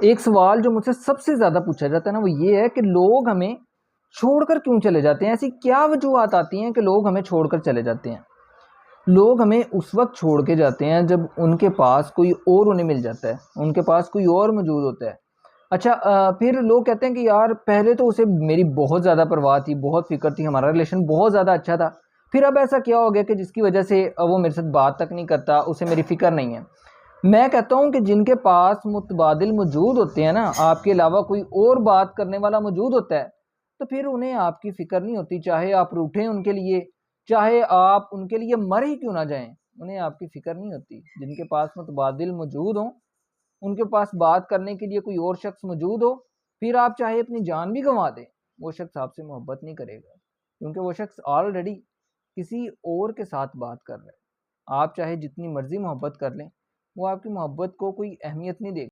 एक सवाल जो मुझसे सबसे ज़्यादा पूछा जाता है ना, वो ये है कि लोग हमें छोड़कर क्यों चले जाते हैं? ऐसी क्या वजूहत आती हैं कि लोग हमें छोड़कर चले जाते हैं? लोग हमें उस वक़्त छोड़ के जाते हैं जब उनके पास कोई और उन्हें मिल जाता है, उनके पास कोई और मौजूद होता है। अच्छा फिर लोग कहते हैं कि यार पहले तो उसे मेरी बहुत ज़्यादा परवाह थी, बहुत फ़िक्र थी, हमारा रिलेशन बहुत ज़्यादा अच्छा था। फिर अब ऐसा क्या हो गया कि जिसकी वज़ह से वो मेरे साथ बात तक नहीं करता, उसे मेरी फ़िक्र नहीं है। मैं कहता हूँ कि जिनके पास मुतबादिल मौजूद होते हैं ना, आपके अलावा कोई और बात करने वाला मौजूद होता है, तो फिर उन्हें आपकी फ़िक्र नहीं होती, चाहे आप रूठें उनके लिए, चाहे आप उनके लिए मर ही क्यों ना जाएँ, उन्हें आपकी फ़िक्र नहीं होती। जिनके पास मुतबादिल मौजूद हों, उनके पास बात करने के लिए कोई और शख्स मौजूद हो, फिर आप चाहे अपनी जान भी गँवा दें, वो शख्स आपसे मोहब्बत नहीं करेगा, क्योंकि वो शख्स ऑलरेडी किसी और के साथ बात कर रहा है। आप चाहे जितनी मर्ज़ी मोहब्बत कर लें, वो आपकी मोहब्बत को कोई अहमियत नहीं देगा।